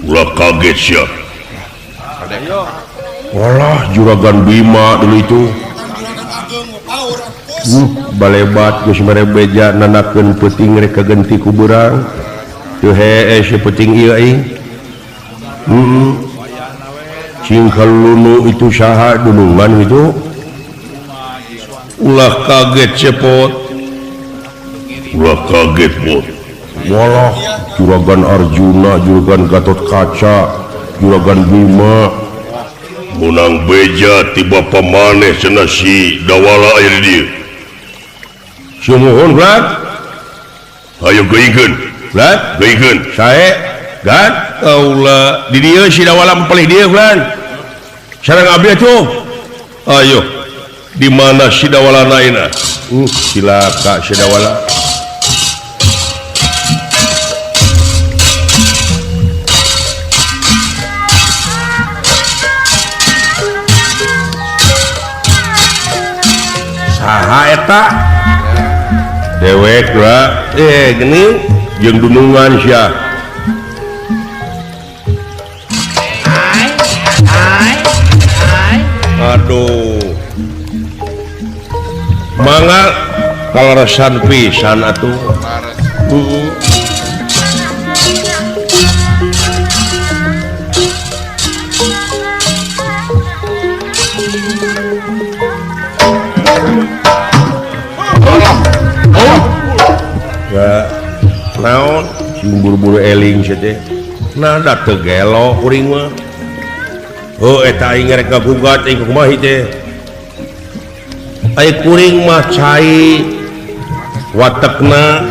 Ulah kaget ya. Walah juragan Bima dulu itu. Balebat geus mere beja nanakeun peuting rek kagenti ku beurang. Teu hee peuting ieu aing. Cing kalulu itu saha dulungan itu. Ulah kaget cepot. Ulah kaget pot. Walah juragan Arjuna, juragan Gatot Kaca, juragan Bima menang beja tiba pamaneh cenah si Dawala aya di dieu. Sumuhun Glad. Ayo geuingkeun. Glad, geuingkeun. Sae? Glad, kaula di dieu si Dawala mempelih dieu Glad. Sareng abdi atuh. Ayo. Di mana si Dawala naina? Silaka si Dawala. Saha eta? Dewek lah. Gini jeung dunungan sia. Aduh. Mangga kalarasan pisan atuh. Ya, naon sing buru-buru eling sia teh. Nada teu gelo kuring mah. Oh eta aing rek ngagugat aing kumaha teh. Ai kuring mah cai watakna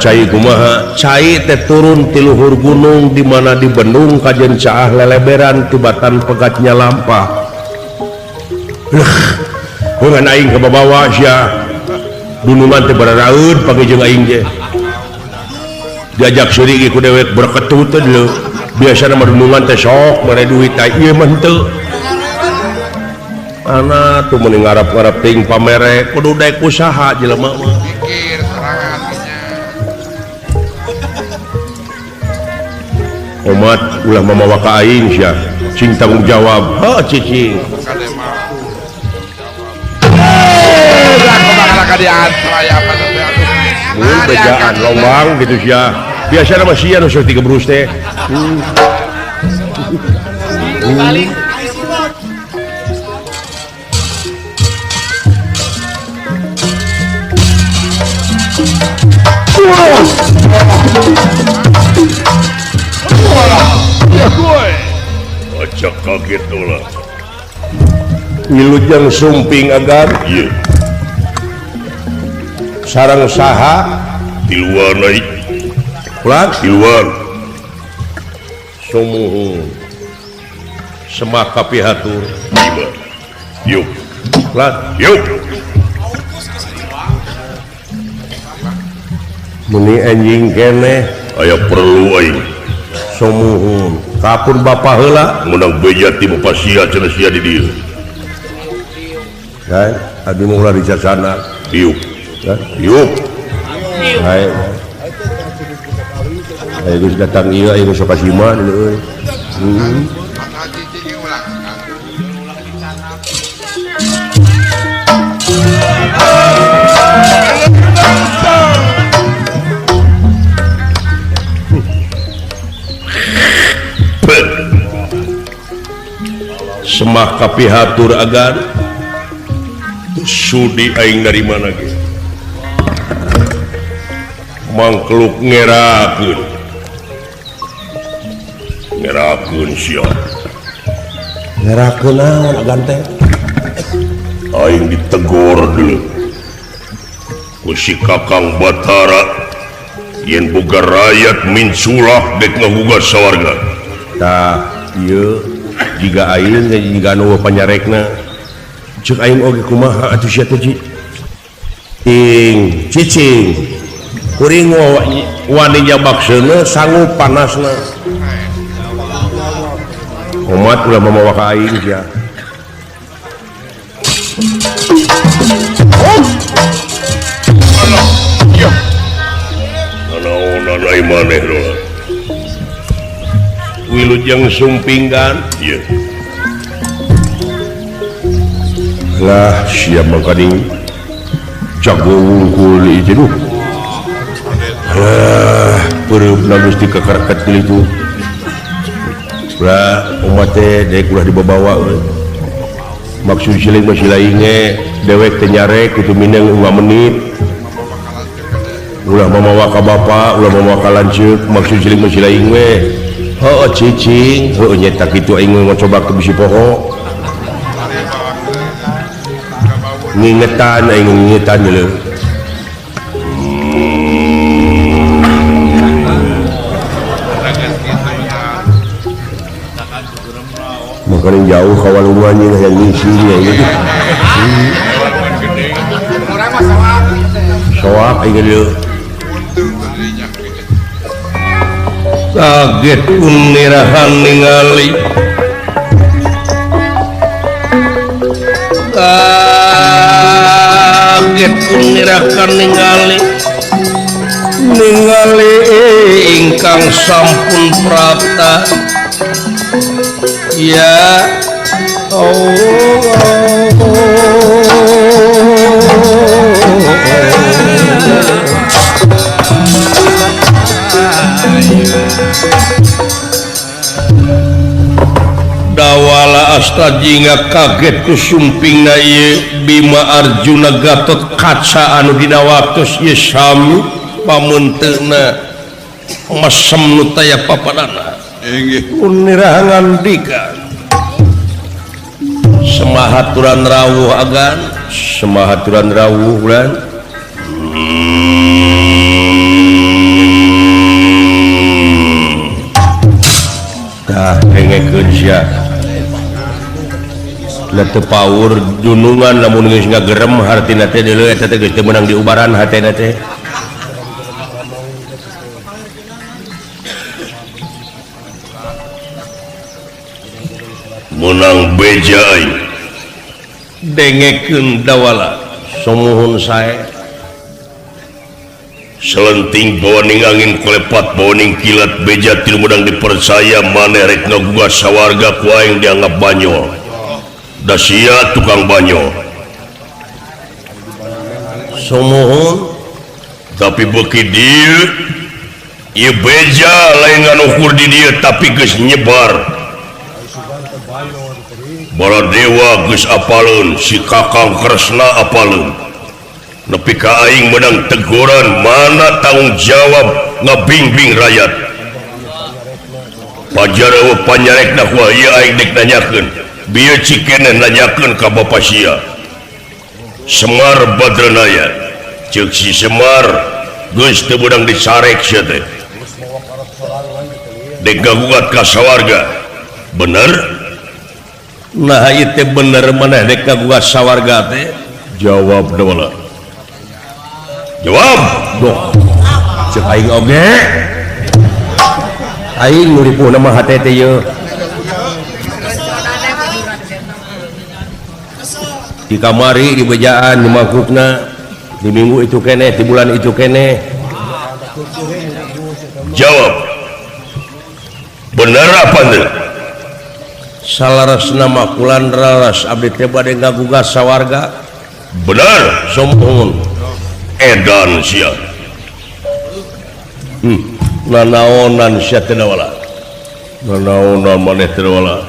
cai kumaha? Cai teh turun ti luhur gunung di mana di Bandung kajen caah leleberan tibatan pegatnya lampah. Ngan aing ka babawa sia. Dunungan teh bararaeud pake jeung aing ge. Diajak seuring ku dewek berketut teh dulu. Biasana mah dunungan teh sok mere duit teh ieu mah henteu. Ana tuh mending ngarap-ngarap ting pamere kudu daek usaha jelema mah. Pikir serangan nya. Omat ulah mamawa ka aing sia. Cing tanggung jawab. Ha cicing. Bejaan lombang gitu sia. Biasa nama sia nu 3 brus teh. Acak kaget ulah. Wilujeng sumping agar. Iya. Sarang saha di luar naik pulang di luar sumuhun semak kapihatur gimana yuk pulang yuk meni anjing kene aya perlu aing sumuhun kapun bapa heula menang beja ti bapa sia cenah sia di dieu kan abdi mah di sana yuk yuk hai geus datang ieu aya geus kasima dulu euy semah kapihatur agar sudi aing dari mana ge mangkluk ngerakeun sia ngerakeun naon agan teh aing ditegor deuleu ku si Kakang Batara yen boga rakyat minsulah dek ngagugat sawarga tah ieu jiga aing jiga anu panyarekna ceuk aing oge kumaha atuh sia teh ting cicing kuring wani jabakseuna sanggup panasna umat ulah mamawa ka aing sia Iya. Nanaon maneh doang. Wilujeng sumpingan. Iya. Lah siap mangkading jago wungkul itu. Perut lalu di kekarakat itu. Lah umat teh dek ulah dibawa. Maksud siling masih lainnya dewek tenyarek itu minang 5 menit. Ulah mamawa ka bapak, ulah mamawa ka lanceuk, maksud siling masih lain we. Heuh cicing, heuh nyetak kitu aing mau coba ke bisi poho. Ngingetan aing ngingetan deuleu. Makanya jauh kawal rumahnya yang ngisi ya gitu. Soak aja dia. Kaget unirahan ningali. Kaget unirahan ningali. Ningali ingkang sampun prapta. Ya Dawala Astajinga kaget ku sumpingna ieu Bima Arjuna Gatot Kaca anu dina waktos ieu sami pamunteuna mesem nu taya papadana. Unirahangan dika semahaturan rawuh agan semahaturan rawuh ulan tah dengekeun sia leteu paur dunungan lamun geus ngagerem hartina teh deuleu eta teh geus teu meunang diubaran hatena teh. Menang bejai dengekeun Dawala somuhun sae selenting bawaning angin kelepat bawaning kilat beja tilu mudang dipercaya maneh rek ngagugat sawarga ku aing dianggap banyo da sia tukang banyo somuhun tapi beuki dieu ieu beja lain nganukur di dieu tapi geus nyebar. Baladewa geus apaleun si Kakang Kresna apaleun nepi ka aing menang teguran mana tanggung jawab ngabingbing rakyat pajarawa panyarekna ku ieu aing dik nanyakeun bieu cikene nanyakeun ka bapa sia Semar Badranaya ceuk si Semar geus teu beudang disarek sia teh dek gagugat ka sawarga bener. Nah itu bener mana dek kagugat sawarga teh jawab Dawala jawab doh cek aing oge aing nu ripuhna mah hate teh yeuh di kamari di bejaan di mangkukna di minggu itu kene di bulan itu kene jawab bener apa teh salarasna makulan raras abdi teh bade ngagugat sawarga benar sombong edan sia nanaonan sia teh Dawala nanaonan maneh teh Dawala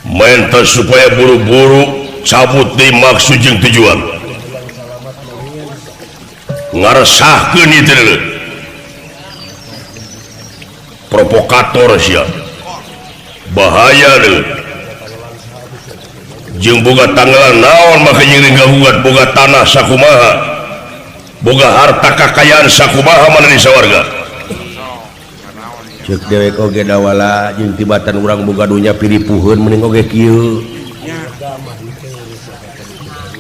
menta supaya buru-buru cabut deui maksud jeung tujuan ngaresahkeun ieu teh provokator sia bahaya deh jeung boga tanggalan naon maka jeung ngagugat boga tanah sakumaha boga harta kakayaan sakumaha mana di sawarga ceuk dewek oge Dawala jeung tibatan urang boga dunya piripuheun mending oge kieu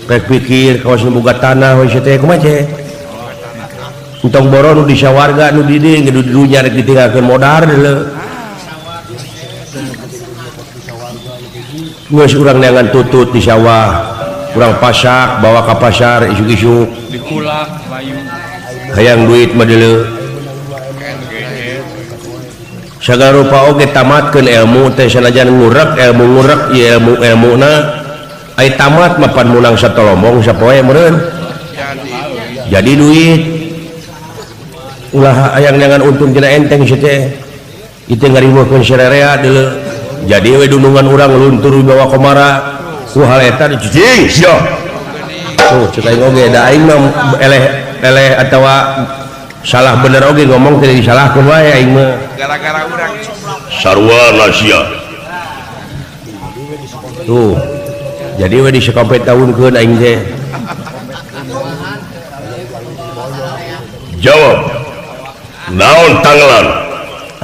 rek pikir kawas boga tanah we teh kumaha teh entong boro nu di sawarga nu di dieu nu di dunya rek ditinggalkeun modar deuleu geus urang neangan tutut di sawah urang pasak bawa ke pasar isuk-isuk dikulak layu hayang duit mah deuleu sagala rupa oge tamatkeun ilmu teh sanajan ngurek ilmu ieu ilmuna ai tamat mah pan munang satolombong sapoe meureun jadi duit ulah hayang neangan untung tina enteng si teh itu ngariweukeun sarerea deuleu jadi we dunungan urang luntur bawa komara ku hal eta cicing sia tuh cek aing oge da aing mah eleh atawa salah bener oge ngomong teh disalahkeun wae aing mah gara-gara urang sarua sia tuh jadi we disakompet tahunkeun aing teh jawab naon tanglan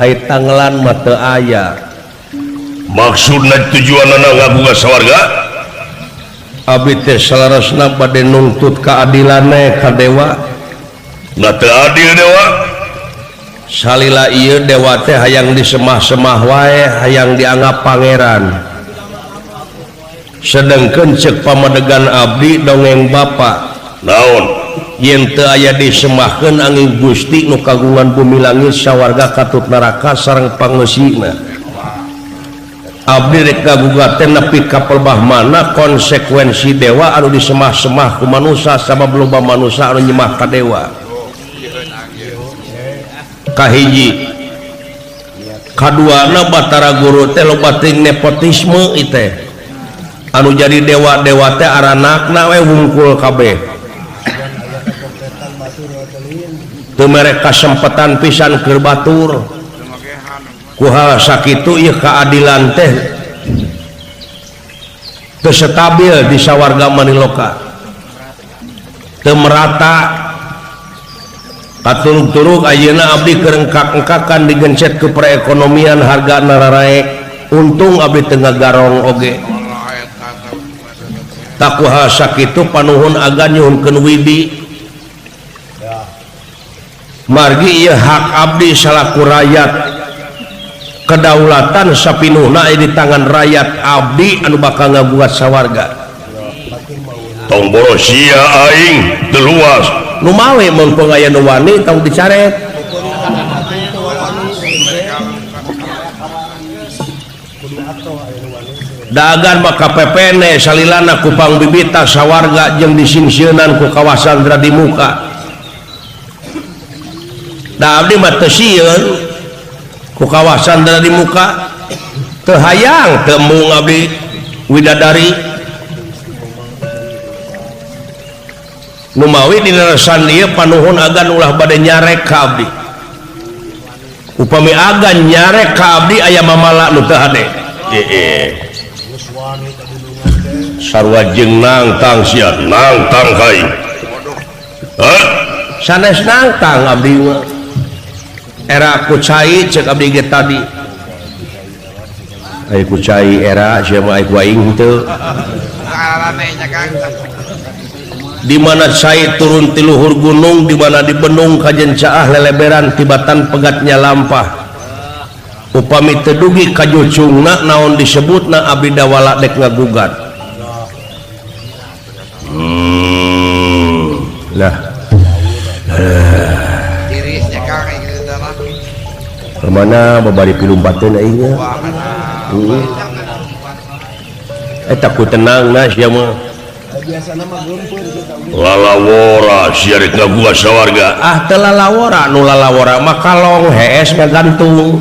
ai tanglan mah teu aya maksudna tujuanna ngabuga sawarga abdi teh salarasna bade nuntut keadilan ka dewa na teu adil dewa salila ieu dewa teh hayang disemah-semah wae hayang dianggap pangeran sedengkeun cek pamadegan abdi dongeng bapa naon yen teu aya disemahkeun angin Gusti nu kagungan bumi langit sawarga katut neraka sareng pangeusina abdi rek ngagugat teh nepi ka pelbah mana konsekuensi dewa anu disemah-semah ku manusia sabab loba manusia anu nyemah ka dewa kahiji kaduana batara guru teh loba teuing nepotisme iteh anu jadi dewa-dewa teh aranakna we wungkul kabeh teu mere kasempatan pisan keur batur kuhal sakitu ieu keadilan teh teu stabil di sawarga maniloka teu merata katurug-turug ayeuna abdi keur engkak-engkakan digencet ke perekonomian harga nararaek untung abdi teu ngagarong oge tak kuhal sakitu panuhun agan nyuhunkeun widi margi ieu hak abdi salaku rakyat kedaulatan sapinuhna di tangan rakyat abdi anu bakal ngabuat sawarga tong boros sia aing teu luas nu mawe mun aya nu wani tong dicaret dagan maka pepene salilana ku pangbibita sawarga jeung disingsieunnan ku kawasan Dradi Muka da abdi mah teu sieun ku kawasan Dradi Muka teu hayang teu embung abdi widadari nu mawi dina resan ieu panuhun agan ulah bade nyarek ka abdi upami agan nyarek ka abdi aya mamala nu teu hade sarua jeung nangtang sia nangtang kai hah sanes nangtang abdi mah era kucai cek abdi ge tadi ai kucai era sia mah ai ku aing teu di mana cai turun ti luhur gunung di mana di benung kajen caah leleberan tibatan pegatnya lampah upami tedugi kajucungna naon disebutna abdi dawala dek ngagugat lah kemana babari pilumpateun aing eta ku tenang na sia mah lalawora sia rek ngabuat sawarga teu lalawora nu lalawora mah kalong hees ngagantung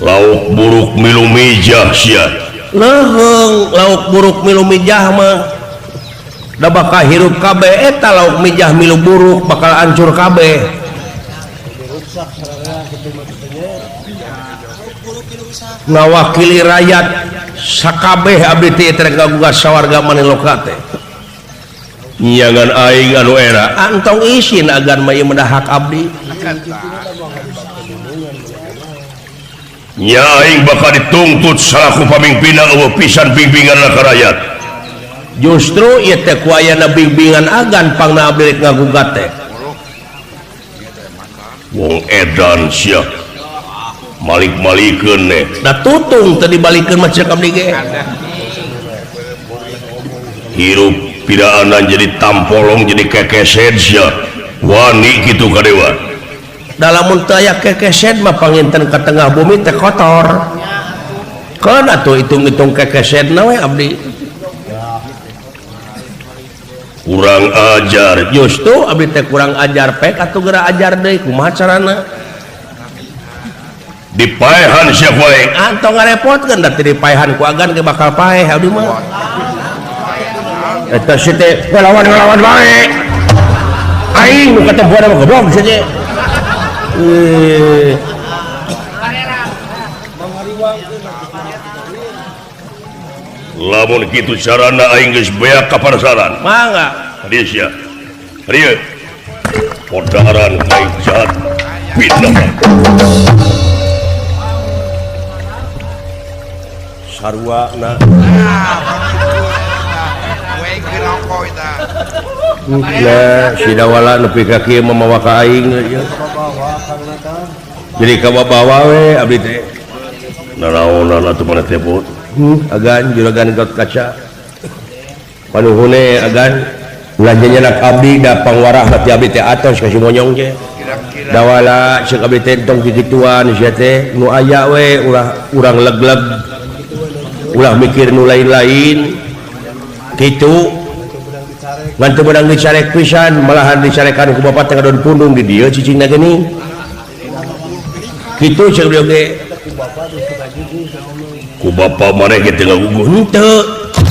lauk buruk milu mijah sia leheung lauk buruk milu mijah mah da bakal hirup kabeh eta lauk mijah milu buruk bakal hancur kabeh ngawakili rakyat sakabeh abdi teh rek ngagugat sawarga maniloka teh nyangan aing anu era antong isin agan mah ieu mah hak abdi nya aing bakal dituntut salaku pamimpinna eueuh pisan bimbinganna ka rakyat justru ieu teh ku ayana bimbingan agan pangna abdi rek ngagugat teh wong edan sia malik-malikeun tutung tadi balikan macam abdi ge hirup pidaanan jadi tampolong jadi kekeset sia wani gitu kadewa dalam muntah aya kekeset mah panginten ke tengah bumi teh kotor kan atuh hitung-hitung kekeset we abdi kurang ajar justru abdi teh kurang ajar pek atuh geura ajar deui kumaha carana dipaehan sia poe antong ngarepotkeun da teu dipaehan ku agan ge bakal paeh abdi mah eta si teh ngelawan bae aing nu katempuan mah goblok saja lamun kitu carana aing geus beak ka parasaran mangga hadieu sia hadieu podaran aing jahat pindah sarua na si dawala nepi ka kieu mamawa ka aing jadi ka bawa we abdi teh nanaonan atuh maneh teh pot agan juragan Gatot Kaca panuhune agan belanjanya nak abdi da pangwarah hati abdi teh atos ka si monyong ge dawala ceuk abdi teh tong kikituan sia teh nu aya we urang leg-leg ulah mikir nu lain-lain kitu ngan teu beudang dicarek pisan malahan dicarekan ku bapa teh ngadon pundung di dieu cicingna geuning kitu ceuk dia ge ku bapa maneh ge teu ngaguguh henteu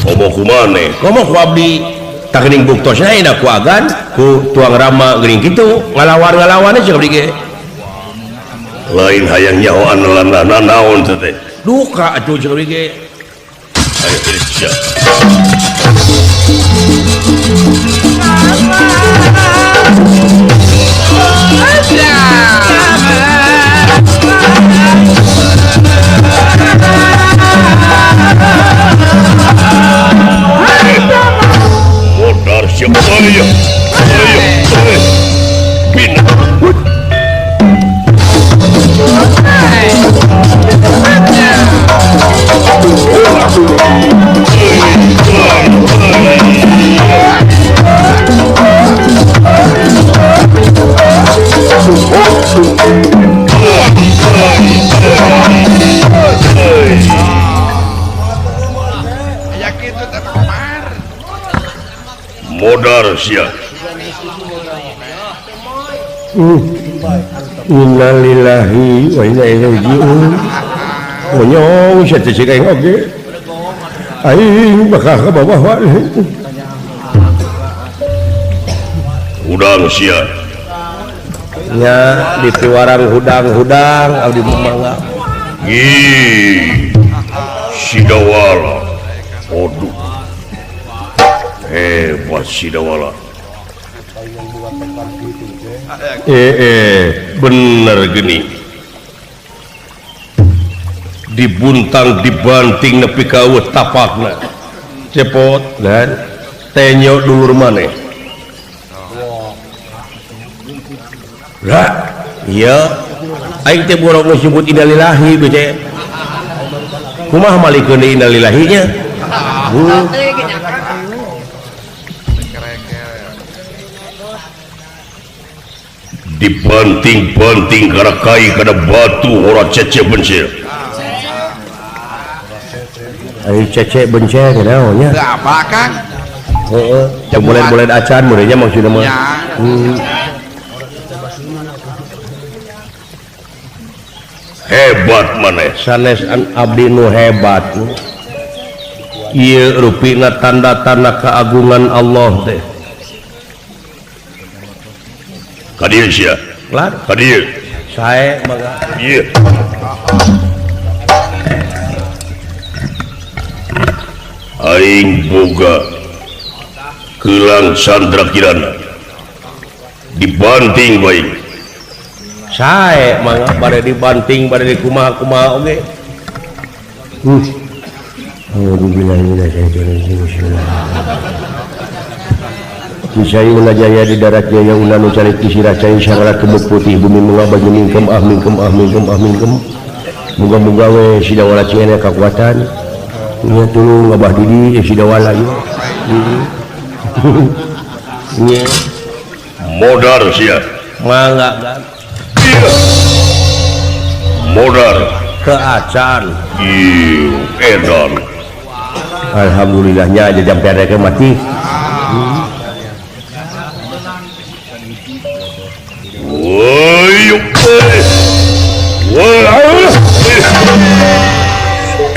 komo ku maneh komo ku abdi tak geuning buktosna ina ku agan ku tuang rama geuning kitu ngalawan-ngalawan ceuk abdi ge lain hayang nyahoan lanana naon teh teh duka atuh ceuk abdi ge ayo sia modar siapa ayo pindah modar sia innalillahi wa inna ilaihi raji'un monyong sia teh cek aing oge aing bakal ka bawah wae udang sia nya di piwarang hudang-hudang abdi mangga si dawala aduh hebat si dawala bener gini dibuntang dibanting nepi ka tapakna cepot dan tenyo dulur maneh lah iya aing teh borok nyebut innalillahi bece kumaha malikeun deui innalillahinya dibanting-banting kana kai kana batu ora cece bencel ai cece bencel naonnya teu apa Kang heeh boleh acan meureunnya maksudna mah hebat maneh sanes abdi nu hebat ieu rupina tanda-tanda keagungan Allah teh kadieu sia lar kadieu sae mangga ieu aing boga keulang sandra kirana dibanting baik sae mangga bade dibanting bade dikumaha-kumaha oge Kisayuna jaya di darat jaya unanu cari kisira cai syarara kebuk putih bumi mengabah jeningkem ahmingkem moga-moga we si dawala cenah kekuatan nya tuluy ngabah didi si dawala ieu nya modar sia mangga modar keacan edan alhamdulillahnya aja jam perek mati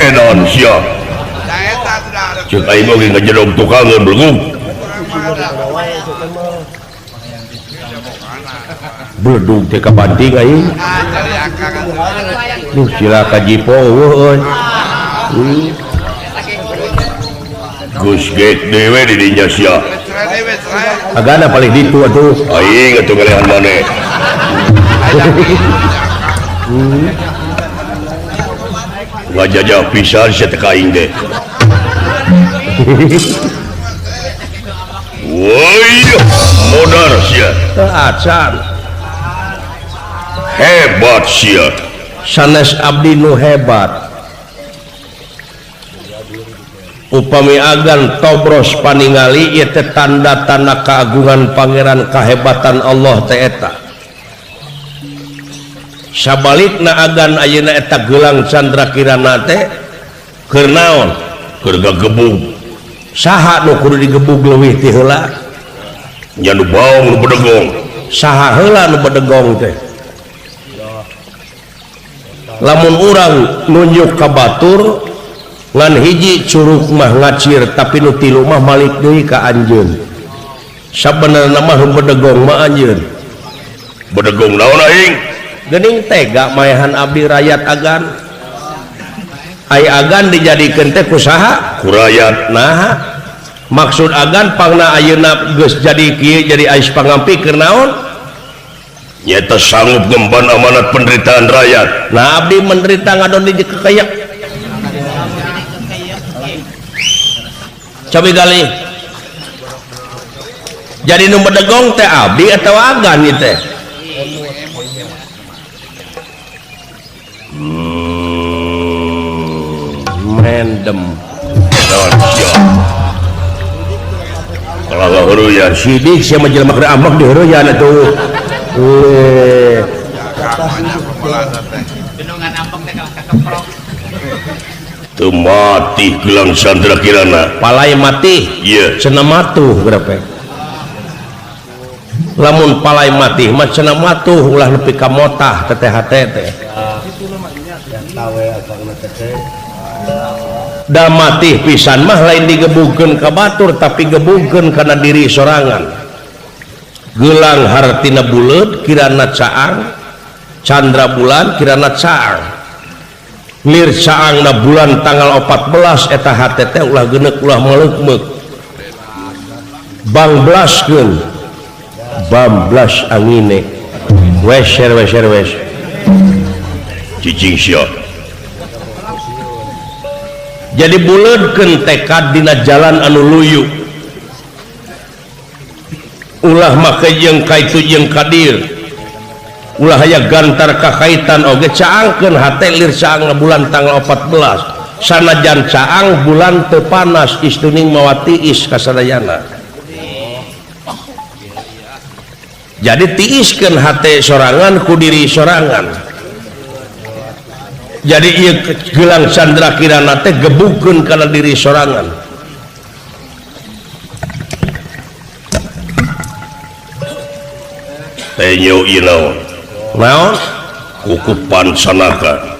edan sia cek aing oge ngajedog tukangan belum beledug teh kabanting aing duh sila kajipo eueuh Gus Gek dewe di dinya sia agana paling ditu atuh aing atuh ngalehan maneh ngajajah pisan sia teh ka aing teh woi modar sia acan hebat sia sanes abdi nu hebat upami agan tobros paningali ieu teh tanda-tanda keagungan pangeran kahebatan Allah teh eta sabalikna agan ayeuna eta gelang candrakirana teh keur naon keur gagebug saha nu kudu digebug leuwih ti heula nya nu baong nu bedegong saha heula nu bedegong teh lamun urang nunjuk ka batur ngan hiji curug mah ngacir tapi nu tilu mah malik deui ka anjeun sabenerna mah bedegong mah anjeun bedegong naon aing geuning tega maehan abdi rakyat agan ai agan dijadikeun teh ku saha ku rakyat nah maksud agan pangna ayeuna geus jadi kieu jadi ais pangampi keur naon nyata sanggup ngemban amanat penderitaan rakyat nah abdi menderita ngadon di kekeyak coba gali jadi nu bedegong teh abdi atau agan ieu teh mendem kalau heureyan sidik sia mah jelema keur ambak di heureyan atuh teu mati gelang candrakirana palai mati iya cenah matuh berapa lamun palai mati mah cenah matuh ulah nepi ka motah teteh teh da mati pisan mah lain digebugkeun ka batur tapi gebugkeun kana diri sorangan gelang hartina buleud kirana caang candra bulan kirana caang lir caangna bulan tanggal 14 eta hate teh ulah geuneuk ulah meleukmeuk bangblaskeun bamblas angine weser cicing sia jadi buleudkeun tekad dina jalan anu luyu ulah make jeung kaitu jeung kadir ulah aya gantar kakaitan oge caangkeun hate lir caang bulan tanggal 14 sanajan caang bulan teu panas istuning mawa tiis kasadayana jadi tiiskeun hate sorangan ku diri sorangan jadi ieu gelang candrakirana teh gebugkeun kana diri sorangan teh nyeu ieu naon kukupan sanaka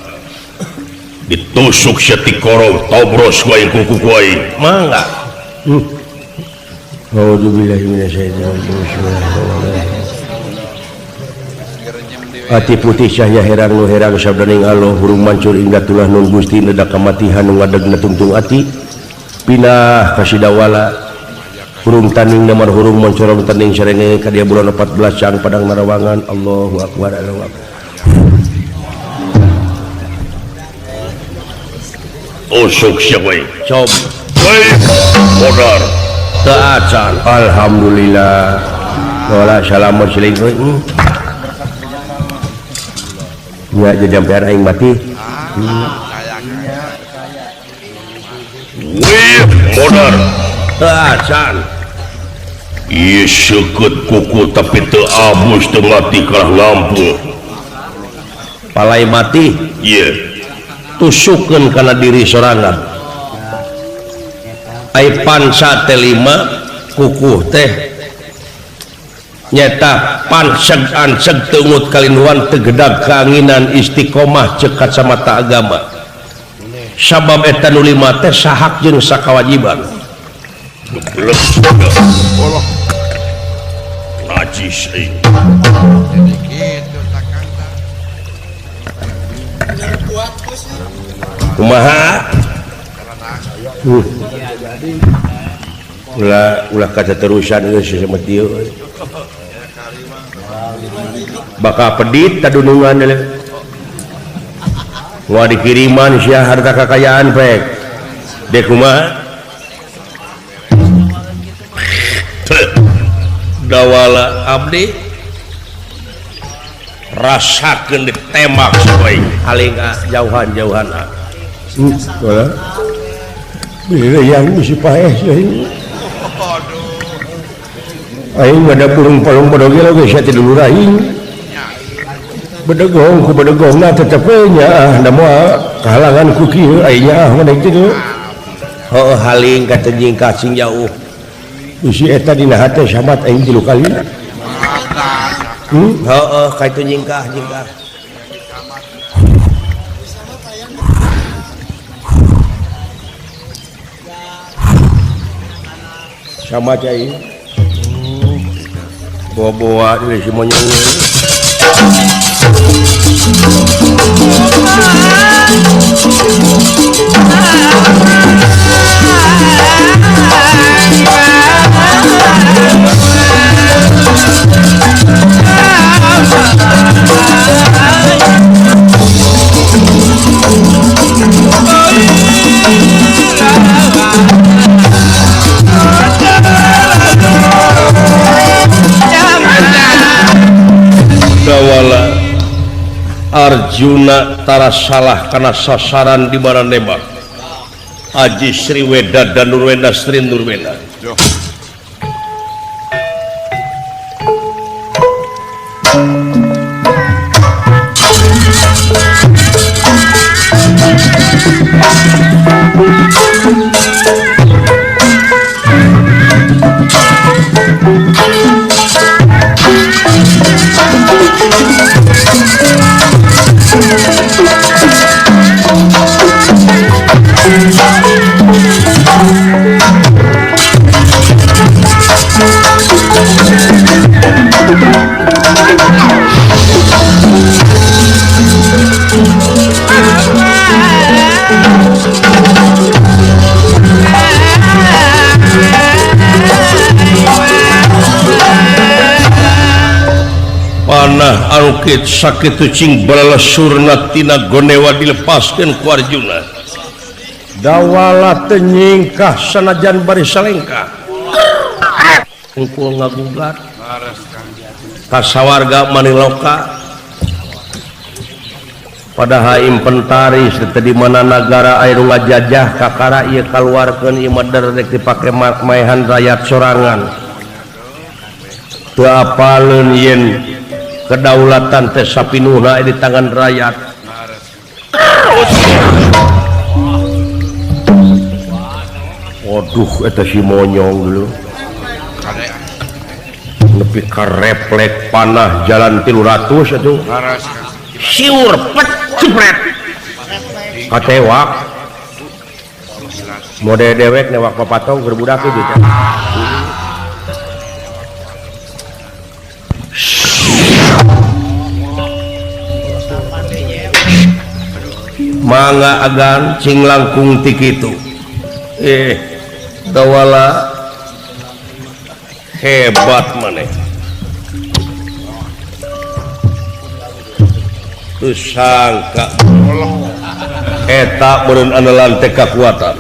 ditusuk setikoro tobros ku aing kuku ku aing mangga A'udzubillahi minasyaitonir rajim hati putih cahya herang nu herang sabdaning Allah hurung mancur hingga tulah nun Gusti nedak kamatihan nu ngadegna tungtung ati pinah kasidawala hurung taning namar hurung mancorong taning sarenge ka dia bulan 14 cang padang narawangan Allahu akbar Allahu akbar usuk siapa cob modar taacan alhamdulillah wala salamun alaikum ya jadi sampean aing mati wih modar can iya seket kuku tapi teu abus teu mati kalah lampu palai mati iya tusukeun kana diri sorangan ai pansa teh 5 kuku teh nyata panseg anseg teungut kalinuan tegedag keanginan istiqomah cek kacamata agama sabab eta nu 5 teh sahak jeung sakawajiban najis kumaha ulah kaca terusan geus sama dieu bakal pedit tadunungan wah dikiriman sia harta kekayaan pek dek kumaha dawala abdi rasakeun ditembak poe aling jauhan-jauhan wala bila yang misi paeh sih aing ada pulung-pulung bodogi lagi saya tidur aing bedegong ku bedegong na tetep nya da moal kahalangan ku kieu aingnya ngadeg teh heuh haling ka teu jingkah sing jauh isi eta dina hate sahabat aing 3 kali heuh ka itu jingkah sama cai bawa ini semuanya dawala Arjuna tara salah karena sasaran di mana nembak Aji Sriweda dan Nurwenda Sri Nurwenda panah arukit sakit cing balasurna tina gonewa dilepaskeun ku Arjuna dawala teu nyingkah sanajan bari salengkah kumpul ngagugat ka sawarga Maniloka pada haim pentari teu di mana negara anu ngajajah kakara ieu kaluarkeun ieu madar rek dipake maehan rakyat sorangan teu apaleun yen kedaulatan teh sapinuhna di tangan rakyat waduh eta si monyong dulu nepi ka refleks panah jalan 300 atuh siur pet cepret katewak mode dewek newak papatong keur budak ieu teh mangga agan cing langkung ti kitu dawala hebat maneh teu sangka eta beureun andalan teh kakuatan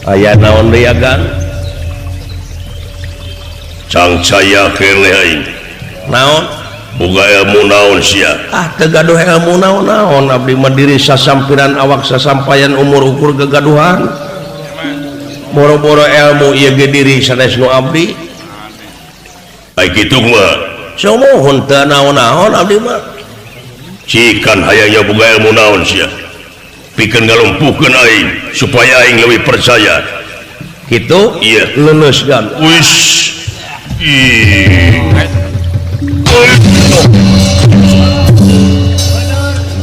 aya naon deui agan cangcaya kene aing naon boga ilmu naon sia teu gaduh ilmu naon abdi mah diri sasampiran awak sasampayan umur ukur gegaduhan boro-boro ilmu ieu ge diri sanes nu abdi ai kitu mah samohon teu naon-naon abdi mah cikan hayangnya boga ilmu naon sia pikeun ngalumpuhkeun aing supaya aing leuwih percaya kitu iya leuleus gan wis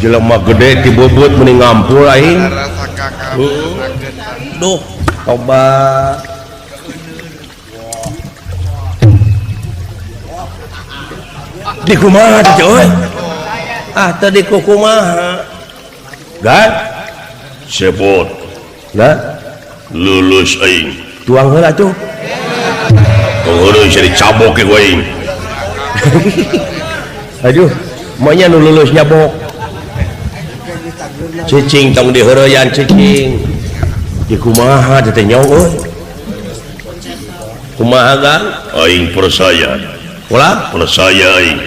jelema gede ti bobot mending ngampul aing duh tobat di kumaha teh euy tadi kumaha gan sepot gan lulus aing tuang heula tuh heureung jadi cabok ke aing aduh maunya nu lulus nyabok cicing tong diheureyan cicing di kumaha teh nyong euy kumaha gan aing percaya ulah percaya aing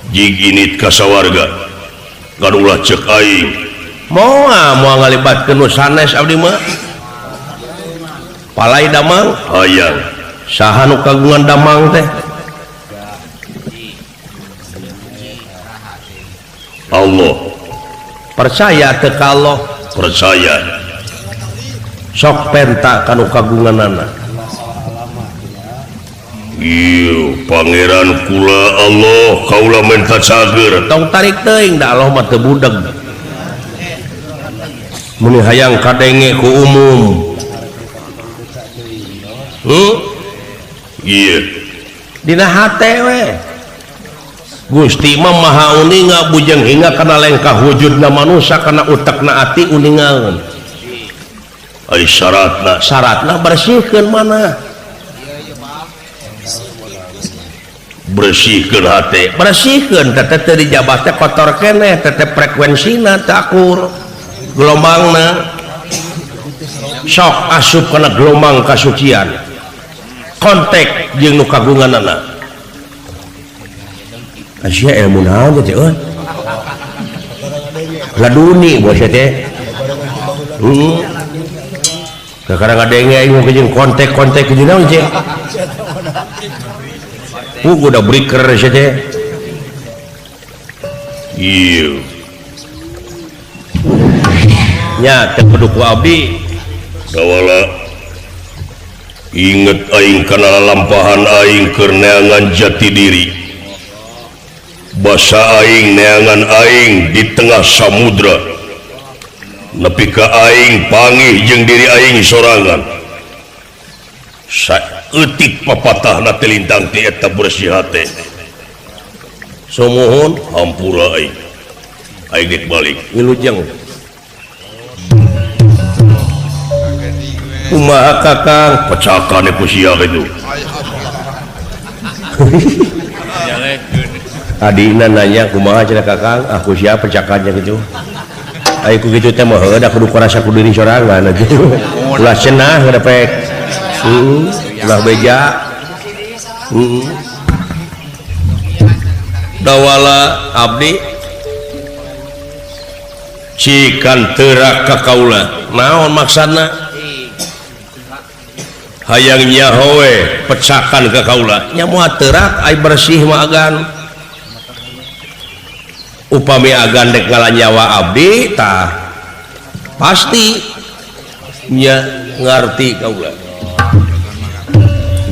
jig init kasawarga kan ulah cek aing moal ngalibatkeun nu sanes abdi mah palai damang hayang saha nu kagungan damang teh Allah percaya teu ka Allah percaya sok penta kanu kagunganana iya pangeran kula Allah kaula menta cager tong tarik teuing da Allah mah teu budeg muni hayang kadenge ku umum iya dina hate we Gusti mah maha uninga bujang hingga kana lengkah wujudna manusia kana utekna ati uningaeun ai syaratna bersihkeun mana bersihkeun hate bersihkeun teteh teu dijabat teh kotor keneh teteh frekuensina teu akur gelombangna sok asup kana gelombang kasucian kontak jeung nu kagunganana asia ilmu naon teh euy laduni bos teh kakara ngadenge aing jeung kontak jeung naon teh udah breaker teh iya nya teu kudu ku abdi dawala inget aing kana lampahan aing keur neangan jati diri basa aing neangan aing di tengah samudra nepi ka aing panggih jeung diri aing sorangan saeutik papatahna teh lintang ti eta bersih hate sumuhun hampura aing geus balik wilujeng kumaha kakang pecakan ku sia kitu adina nanya kumaha cenah kakang aku siapa pecakannya gitu ai ku kitu teh mah heueuh da kudu kurasa ku diri sorangan aja ulah cenah ngadepek ulah beja dawala abdi cikan teurak ka kaula naon maksana hayang nyahowe pecakan ka kaula nya moal teurak ai bersih mah agan upami agan dek ngalanyawa abdi tah pasti nya ngarti kaula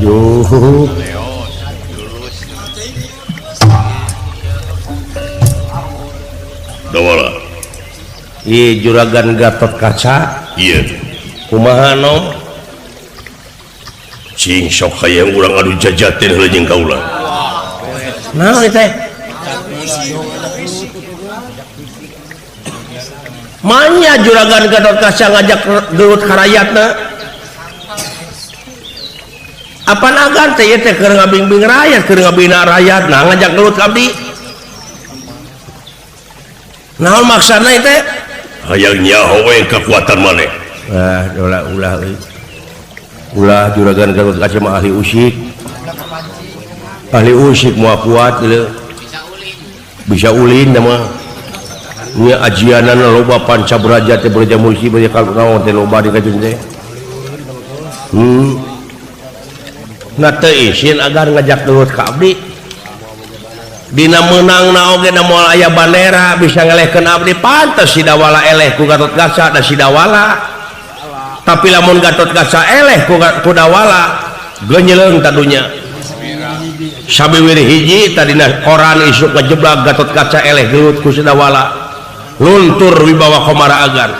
yuh dawala ieu juragan Gatot Kaca iya kumaha no cing sok hayang urang adu jajatin heula jeung kaula naon teh manya juragan Gatot Kaca ngajak gelut karayatna apa nagan teh teh keur ngabing-bing rakyat keur ngabina rakyat nah ngajak gelut abdi naon maksana teh hayang nyahowe kekuatan maneh ulah ulah juragan Gatot Kaca mah ahli usik mau kuat gitu. Bisa ulin nama nya ajianan loba pancabraja teh Braja Musti Braja Kalparawon teh loba di kajun teh na teu isin agar ngajak nuhut ka abdi dina meunangna oge na moal aya bandera bisa ngelehkeun abdi pantes si Dawala eleh ku Gatot Kaca da si Dawala tapi lamun Gatot Kaca eleh ku Dawala genyeleung tadunya sabiwiri hiji tadina koran isuk ngejebak Gatot Kaca eleh gelut ku si Dawala luntur wibawa komara agan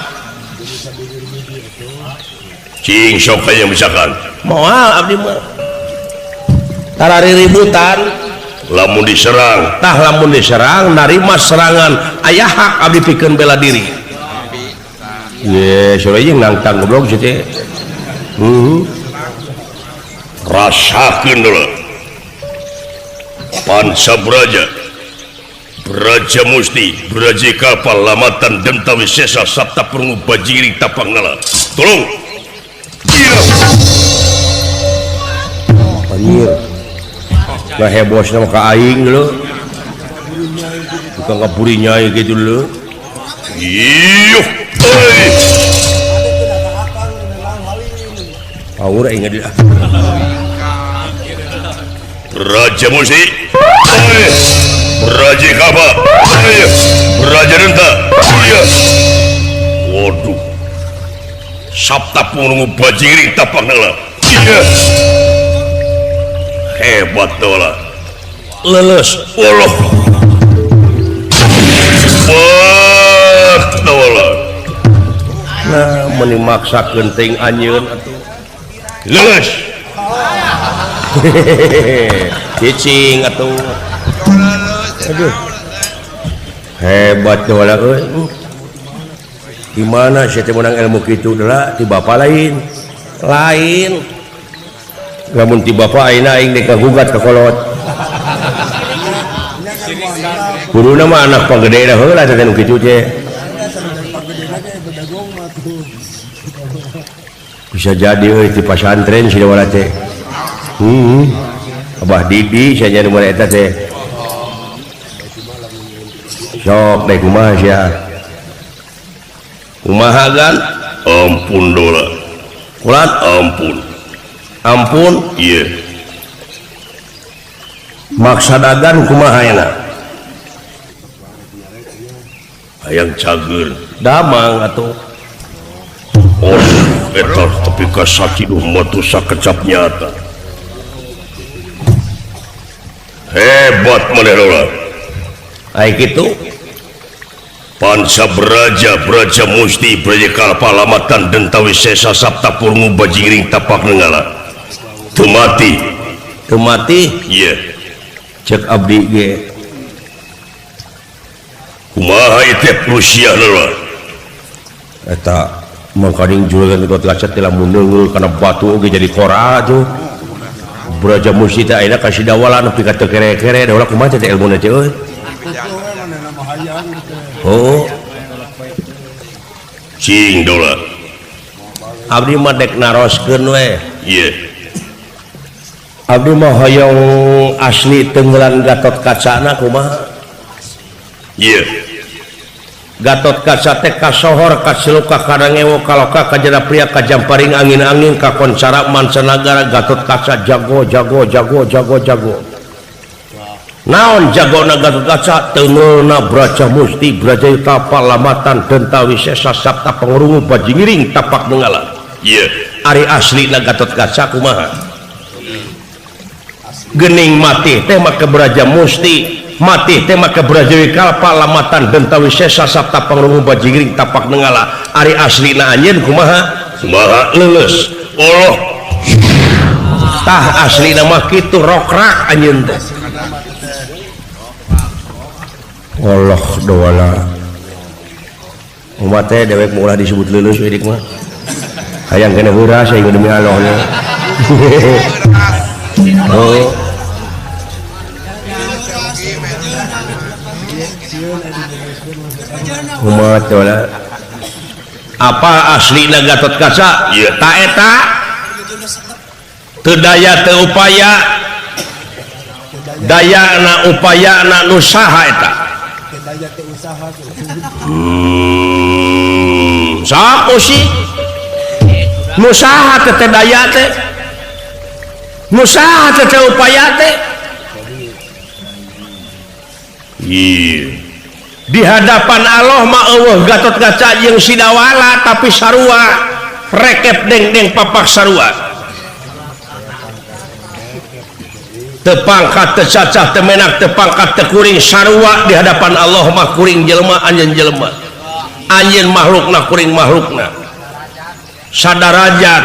cing sok aya misalkan moal abdi mah tara riributan lamun diserang narima serangan aya hak abdi pikeun bela diri ye sore jeung nangtang goblok situ rasakeun deuleu Pancabraja Braja Musti Braja Kapal Lamatan Denta Wisesa Sabta Perungu Bajiring Tapangnala tolong anjir nah heboh sama ka aing dulu bukan ngaburi nyai gitu dulu iyuh aura ingat dia Braja Musti Braja Kapal Braja Denta waduh Sabta Perungu Bajiring Tapangnala hebat dola leles Allah dola nah menimaksa genting anjeun atuh leles cicing atuh aduh hebat dola euy gimana saya menang ilmu kitu deula ti bapa lain lamun ti bapa ayeuna aing dek gugat ka kolot guruna mah anak pagede da heula teh nu kitu teh bisa jadi euy ti pasantren si Dawala teh Abah Didi saja nu eta teh sok dek kumaha sia kumaha gan ampun dola kulat ampun iya maksadagan kumaha ayeuna hayang cager damang atuh oh eta tapi ka sakiduh matu sakecap nyata hebat maneh dola ai kitu Pancabraja Braja Musti Braja Kapal Lamatan Denta Wisesa Sabta Perungu Bajiring Tapangnala teu mati iya cek abdi ge kumaha teh Rusia heula eta mangkading juragan Gatot Kaca teh lamun neungeul kana batu oge jadi kora tuh Braja Musti teh ayeuna ka si Dawala nepi ka teu kere-kere da ulah kumaha teh ilmuna teh euy oh cing dola abdi mah dek naroskeun we iya abdi mah hoyong asli tenggelan Gatot Kaca na kumaha iya Gatot Kaca teh kasohor kaciluka kadangewo kaloka kajana pria kajamparing angin-angin kakoncara mancanagara Gatot Kaca jago naon jagona Gatot Kaca teungeulna Braja Musti Braja Kapal Lamatan Denta Wisesa Sabta Perungu Bajiring Tapangnala iya ari aslina Gatot Kaca kumaha geuning mati teh make Braja Musti mati teh make Braja Kapal Lamatan Denta Wisesa Sabta Perungu Bajiring Tapangnala ari aslina anjeun kumaha leles Allah tah aslina mah kitu rokrak anjeun teh Allah doala umat teh dewek ulah disebut lulus edik mah hayang kena heuras aing demi Allah nya oh umat doala apa aslina Gatot Kaca ieu ta eta teu daya teu upaya dayana upayana nu saha eta saha sih nu saha teh daya teh nu saha teh upaya teh di hadapan Allah mah eueuh Gatot Kaca jeung Sidawala tapi sarua rekep deng papak sarua tepangkat tercacah temenak tepangkat tekuring sarua di hadapan Allah mah kuring jelema anjeun jelema anjeun makhlukna kuring makhlukna sadarajat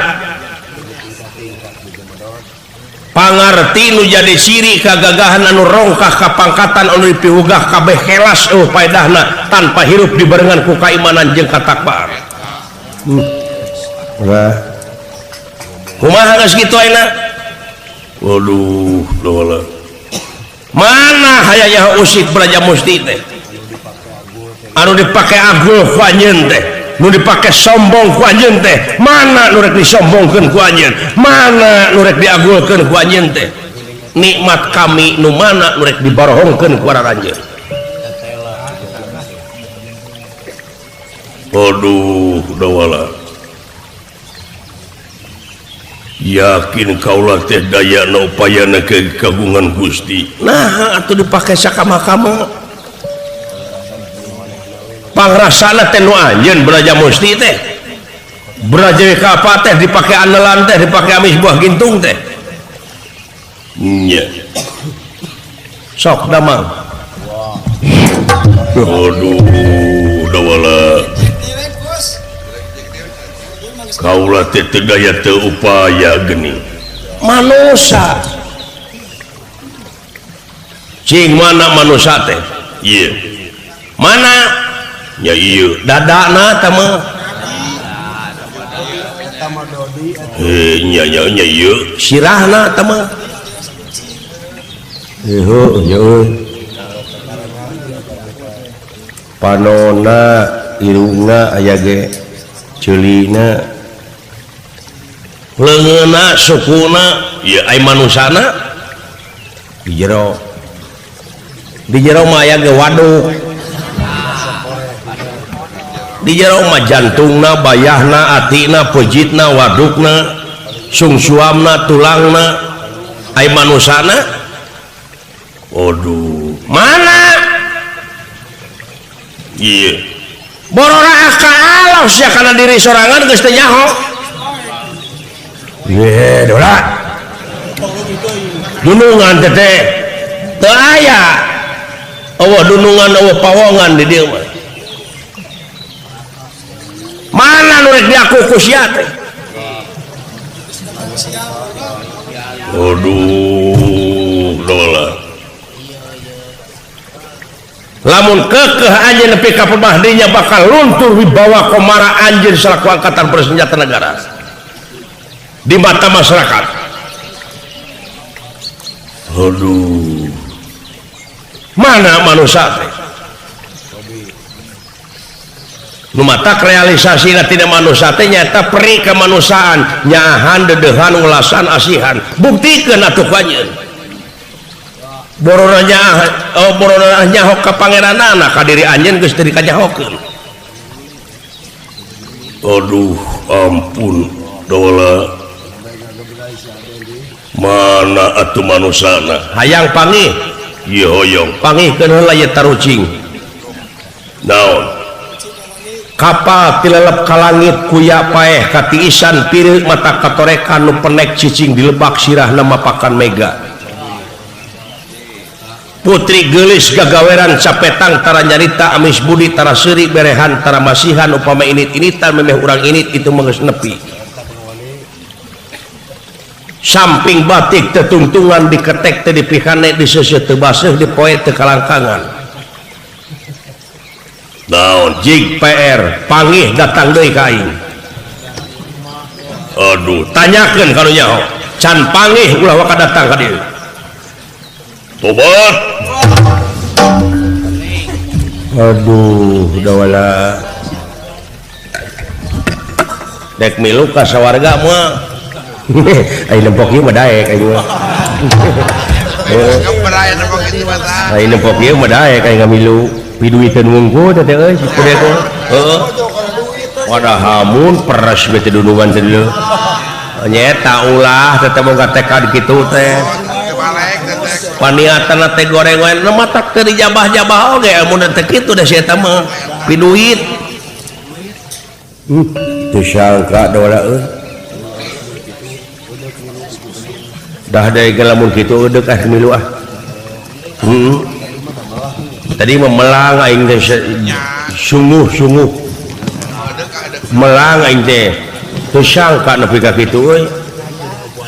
pangarti nu jadi ciri kagagahan anu rongkah kapangkatan anu dipihugah kabeh kelas paedahna tanpa hirup dibarengan ku kaimanan jeung katakbar kumaha geus kitu ayeuna waduh dola mana hayanya usik belajar musti teh anu dipake agul ku anjeun teh nu dipake sombong ku anjeun teh mana nu rek disombongkeun ku anjeun mana nu rek diagulkeun ku anjeun teh nikmat kami nu mana nu rek dibarohongkeun ku anjeun waduh dola yakin kaulah teh dayana upayana ke kagungan Gusti nah atuh dipake sakama-kama pangrasana teh nu anjeun belajar musti teh beraja ka apa teh dipake anelan teh dipake amis buah gintung teh nya sok damang aduh dawala kaulah teh daya teu upaya geni manusia cing mana manusia teh ieu mana ya ieu dadana teh mah nya ieu sirahna teh mah panona irungna aya ge ceulina leungeuna sukuna ieu ai manusana di jero mah aya ge waduk di jero mah jantungna bayahna atina pejitna wadukna sungsuamna tulangna ai manusana waduh mana ieu borora akal sia kana diri sorangan geus teu nyaho ye dola dunungan teh teu aya eueuh dunungan eueuh pawongan di dieu mah mana nu rek diaku ku sia teh waduh dola lamun kekeh anjeun nepi ka pemahdinya bakal luntur wibawa komara anjeun selaku angkatan bersenjata negara di mata masyarakat. Aduh, mana manusia teh nu matak realisasi tidak manusia teh nyata peri kemanusiaan nyahan dedehan ulasan asihan buktikeun atuh ku anjeun borona nyaho ka pangeranana ka diri anjeun geus teu dikanyahokeun. Aduh ampun dola mana atuh manusana hayang pangih ieu hoyong pangihkeun heula ye tarucing naon kapal tilelep ka langit kuya paeh katiisan pireuk mata katorekan nu penek cicing dilebak sirahna mapakan mega putri geulis gagaweran capetang tara nyarita amis budi tara seuri berehan tara masihan upama init-initan memeh urang init itu geus nepi samping batik tetungtungan diketek teh dipihane diseuseut teu baseuh dipoe teu kalangkangan naon jig PR pangih datang deui ka aing. Aduh tanyakeun ka nu nyaho can pangih ulah waka datang ka dieu tobat. Aduh dawala dek milu ka sawarga mah Ai nempok ieu mah daek aing mah. Keberaya nempok itu mata. Ai nempok ieu mah daek aing ngamilu piduiteun wungkul teh euy si kudet teh. Heeh. Wadah hamun peres bete dudungan teh leuh. Nyeta ulah teh teh boga tekad kitu teh. Kebalek tetek. Paniatan teh goreng wae mah tak teu dijabah-jabah oge amun teh kitu da si eta mah piduit. Teu sangka dola euy. Dah dari lamun kitu eudeuh ah milu ah. Tadi memelang aing teh sungguh melang aing teh teu sangka nepi ka kitu euy.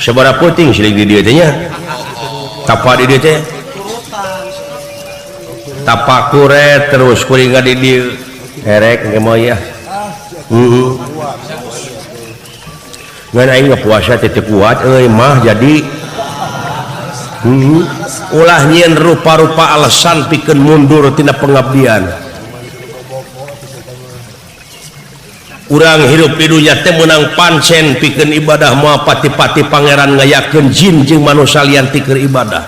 Sabaraha peuting siling di dieu teh nya. Tapa di dieu teh. Tapakure terus kuring di dieu. Herek ge moal ya. Ngan aing puasa teh teu kuat euy mah jadi ulah nyieun rupa-rupa alasan pikeun mundur tina pengabdian. Urang hirup di dunya teh meunang pancen pikeun ibadah moal pati-pati pangeran ngayakeun jin jeung manusia lian ti keur ibadah.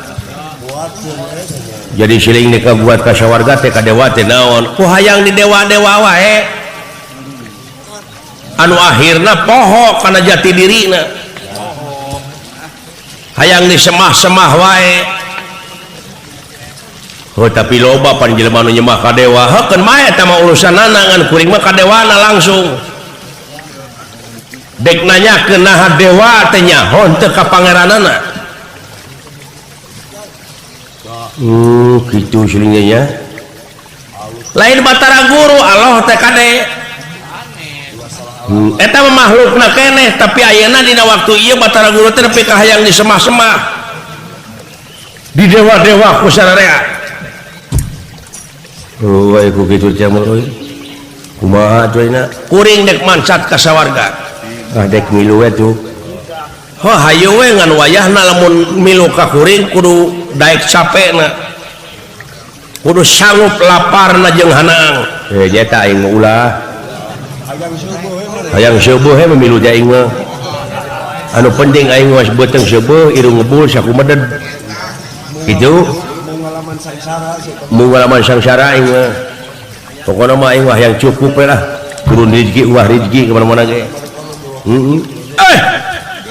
Jadi siling nih kabuat ka sawarga teh ka dewa teh naon? Ku hayang di dewa-dewa wae. Anu akhirna poho kana jati dirina. Hayang disemah-semah wae. Oh tapi loba pan jelema nu nyemah ka dewa, heukeun mah eta mah urusanana ngan kuring mah ka dewana langsung. Dek nanyakeun naha dewa teh nyaho teu ka pangeranana. Kitu silingnya nya. Lain Batara Guru Allah teh kade. Eta mah makhlukna keneh tapi ayeuna dina waktu ieu Batara Guru teh nepi ka hayang disemah-semah di dewa-dewa ku sararea. Wae ku kitu teh mah euy. Kumaha coyna? Kuring dek mancat ka sawarga. Dek milu we tuh. Heuh hayu we ngan wayahna lamun milu ka kuring kudu daek capekna. Kudu sanggup laparna jeung hanang. Nyata aing ulah. Hayang seueuh we milu aing mah. Anu penting aing was beuteung seueuh irung ngebul saku meded. Kitu. Mungalaman sangsara aing mah. Pokona mah aing wah yang cukup we lah. Turun rezeki wah rezeki ka mana-mana ge.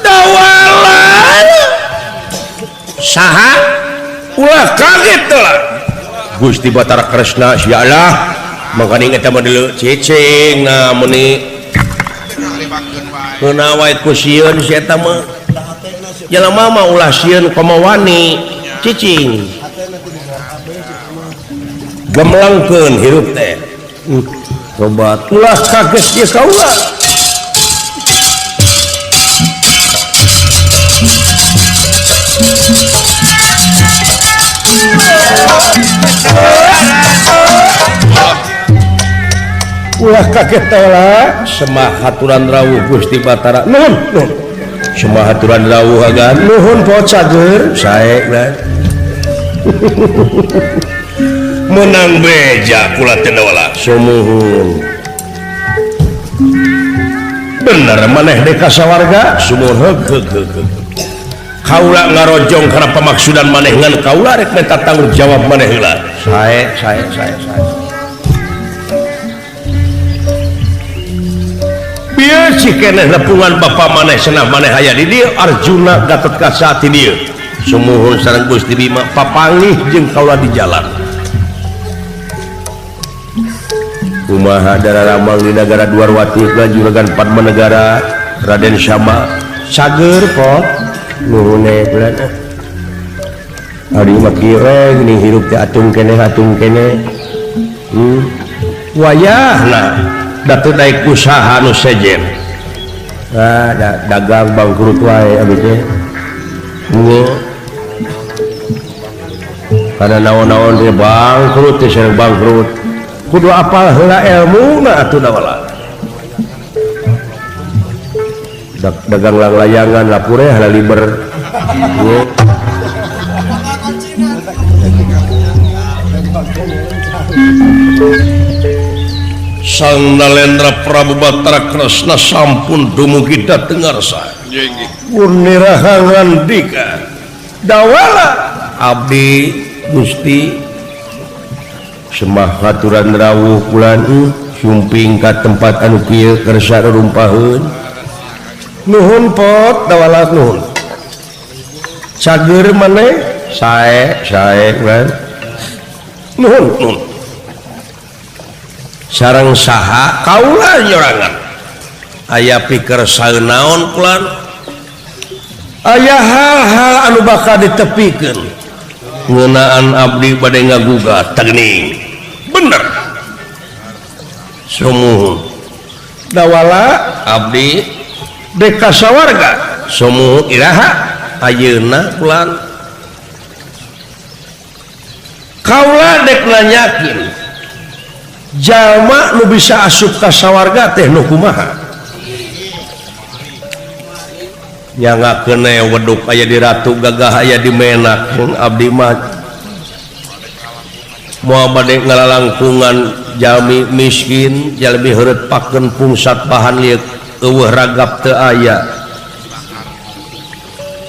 Dawalan. Saha? Ulah kaget lah. Gusti Batara Kresna sia Allah. Mangkana eta mah deuleu cicing na meni keuna wae ku sieun si eta mah jelema mah ulah sieun komo wani cicing gemlangkeun hirup teh coba ulah kaget ieu kaula ulah kaget teh semah haturan rawuh Gusti Batara nuhun semah haturan rawuh hagan nuhun pot cager sae lah menang beja kula teh wala sumuhun bener maneh dek ka sawarga sumuhun kaula ngarojong karena pemaksudan maneh ngan kaula rek minta tanggung jawab maneh heula sae bieu cikeneh nepungan bapa maneh cenah maneh aya di dieu Arjuna Gatotkaca ti dieu sumuhun sareng Gusti Bima papanggih jeung kaula di jalan kumaha dararamang di negara Dwarwati juragan Padmanegara Raden Syama cager pot nuhun bulan ari mah kireng nih hirup teh atung keneh wayahna da teu daek usaha nu sejen dagang bangkrut wae abdi teh kana naon-naon teh bangkrut teh sareng bangkrut kudu apal heula ilmuna atuh da wala dagang layangan lapure hala liber Sang Nalendra Prabu Batara Kresna sampun dumugi dhateng ngarsa. Murni rahangan dika dawala abdi Gusti semah aturan rawuh kula sumping ka tempat anu kieu kersa rumpaheun. Nuhun pot dawala nuhun. Cager maneh sae kan. Nuhun. Sareng saha kaula nyorangan aya pikeun saeun naon kula aya hal-hal anu bakal ditepikeun ngeunaan abdi bade ngagugat teuing bener sumuhun dawala abdi dek kasawarga sumuhun iraha ayeuna kula kaula dek nanyakin jalma nu bisa asup ka sawarga teh nu kumaha nyangakeun weduk aya di Ratu Gagah aya di Menak abdi mah moal bade ngalalangkungan jalmi miskin jalmi heureut pakeun pungsat bahan lieu eueuh ragap teu aya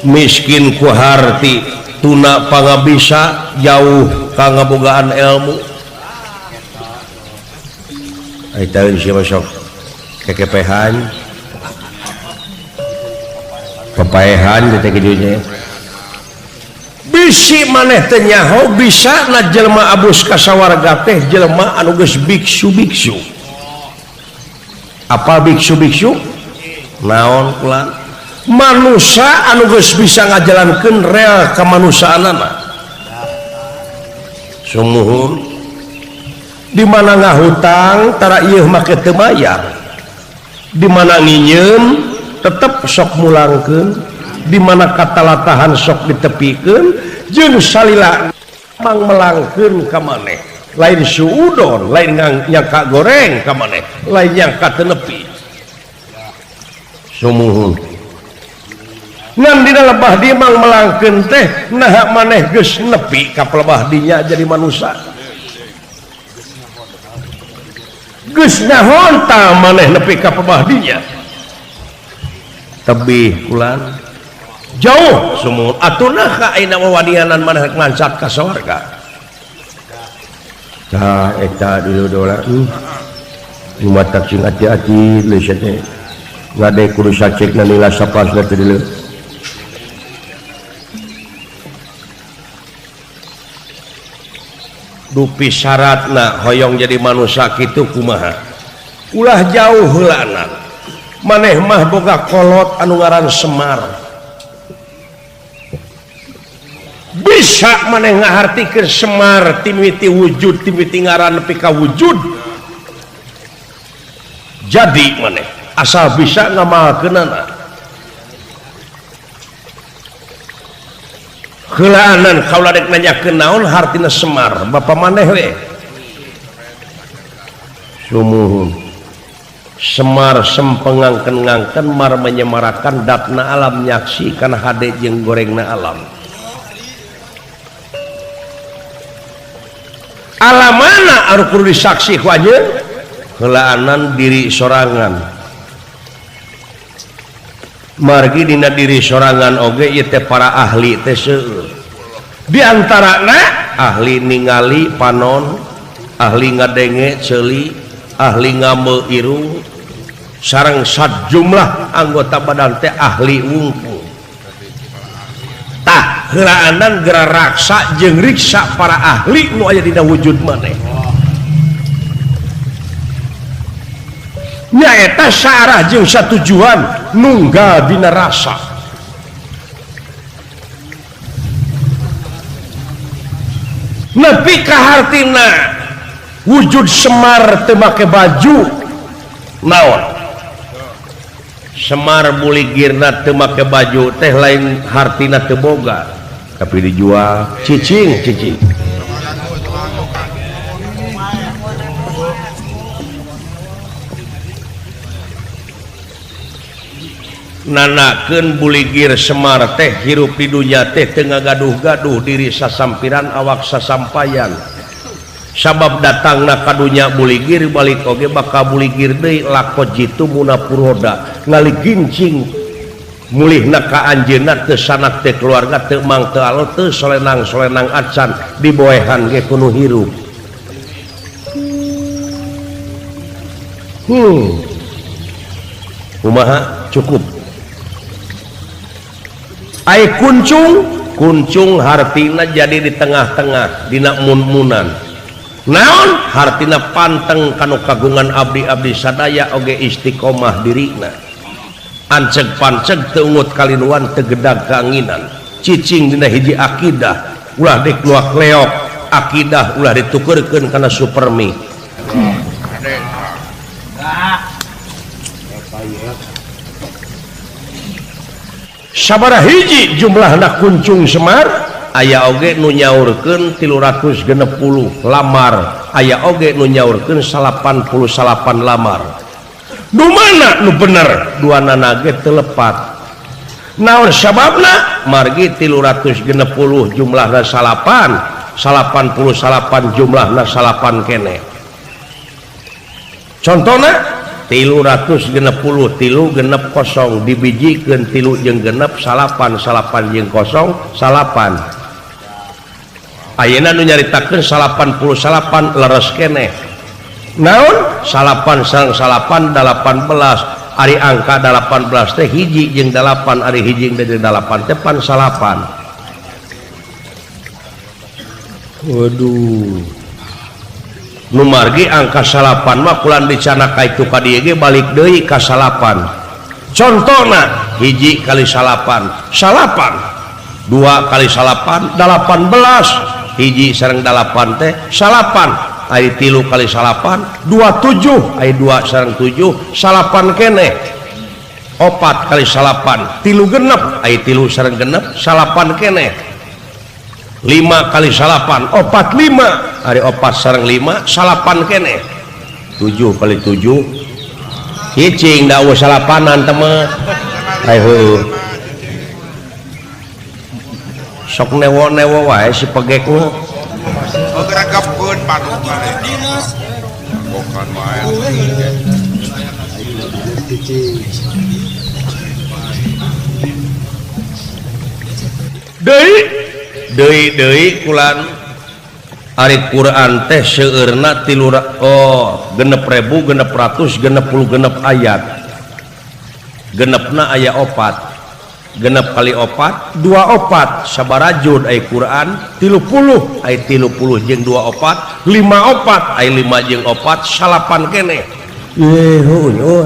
miskin ku harti tuna pangabisa jauh ka ngabogaan ilmu. Aitaun siapa sok kekepehan pepaehan di kidunya bisi maneh teh nyaho bisa na jelema abus ka sawarga teh jelema anu geus biksu apa biksu naon kula manusia anu geus bisa ngajalankeun real kamanusaanana sumuhun di mana ngahutang tara ieu make teu bayar di mana nginyeum tetep sok mulangkeun di mana katalatahan sok ditepikeun jeung salila mang melangkeun ka maneh lain suudon lain nyangka goreng ka maneh lain nyangka teu nepi sumuhun ngan dina lebah di mang melangkeun teh naha maneh geus nepi ka pelebah dinya jadi manusia geus nahon ta maneh nepi ka pabahdinya tebih kulan jauh sumuhun atunah ka ayeuna wawadianan maneh ngancak ka sawarga tah eta dulu dola umat cing hati-hati leuseut teh ngade kudu sacekna nila sapasna teh dieu dupi syaratna hoyong jadi manusia kitu kumaha ulah jauh heulana maneh mah boga kolot anu ngaran Semar bisa maneh ngahartikeun Semar timiti wujud timiti ngaran nepi ka wujud jadi maneh asal bisa ngamalkeunana heulaanan kaula dek nanyakeun naon hartina Semar bapa maneh we sumuhun Semar sempengangkeun-ngangkeun mar menyemarakan datna alam nyaksi kana hade jeung gorengna alam alamana anu kudu disaksi ku anjeun heulaanan diri sorangan margi dina diri sorangan oge ieu teh para ahli teh seueur di antarana ahli ningali panon ahli ngadenge ceuli ahli ngameu irung sareng sajumlah anggota badan teh ahli wungkul tah heulaanan geura raksa jeung riksa para ahli nu aya dina wujud maneh nyaeta saarah jeung satujuan nunggal dina rasa nepi ka hartina wujud Semar teu make baju naon Semar buligirna teu make baju teh lain hartina teu boga tapi dijual cicing nanakeun buligir Semar teh hirup di dunya teh teu ngagaduh-gaduh diri sasampiran awak sasampayan sabab datangna kadunya buligir balik oge bakal buligir deui lakot jitu munapuroda ngali gincing mulihna ka anjeunna teu sanak teh keluarga teu mang teu alo teu solenang-solenang acan diboehan ge kudu hirup. Kumaha cukup. Ai kuncung hartina jadi di tengah-tengah dina mun-munan. Naon hartina panteng kanu kagungan abdi-abdi sadaya oge istiqomah dirina. Anceg panceg teu ungut kalinuan teu gedag kaanginan. Cicing dina hiji akidah ulah dikeluak leok akidah ulah ditukeurkeun kana supermi. Sabaraha hiji jumlahna kuncung Semar aya oge nu nyaurkeun 360 lamar aya oge nu nyaurkeun 89 lamar. Nu mana nu bener duanana ge teu lepat. Naon sababna? Margi 360 jumlahna salapan 89 jumlahna salapan kene. Contohna 360 tilu genep kosong dibijikeun tilu jeung genep salapan jeung kosong salapan. Ayeuna nu nyaritakeun 88 leres keneh. Naon? Salapan sareng salapan 18. Ari angka 18 teh hiji jeung 8 ari hiji jeung 8 teh pan salapan. Waduh. Nu margi angka salapan mah kulan dicana ka itu ka dieu ge balik deui ka salapan. Contona hiji kali salapan 2 kali salapan 18 hiji sareng 8 teh salapan ari 3 kali salapan 27 ari 2 sareng 7 salapan keneh 4 kali salapan 3 genep ari 3 sareng genep salapan keneh 5 kali salapan 45 hari 4 sareng 5 salapan kene 7 kali 7 cicing da salapanan teman ayo sok newo-newo wae si pegek mah geragapkeun panu kali bukan wae deui kulan ari Quran teh seueurna 6.000 genep ayat genepna aya 4 genep kali 4 24 sabarajud aya Quran 30 aya 30 jeung 24 54 aya 5 jeung 4 salapan keneh Korea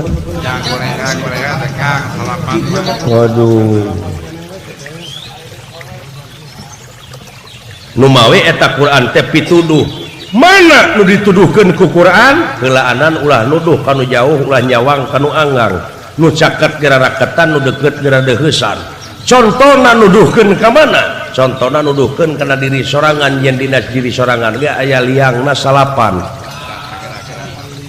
tekang salapan waduh numawi eta Quran teh pituduh mana nu dituduhkeun ku Quran heulaanan ulah nuduh kanu jauh ulah nyawang kanu anggar nu caket geura raketan nu deukeut geura deuheusan. Contona nuduhkeun ka mana? Contona nuduhkeun kana diri sorangan yen dina diri sorangan ge aya liangna salapan.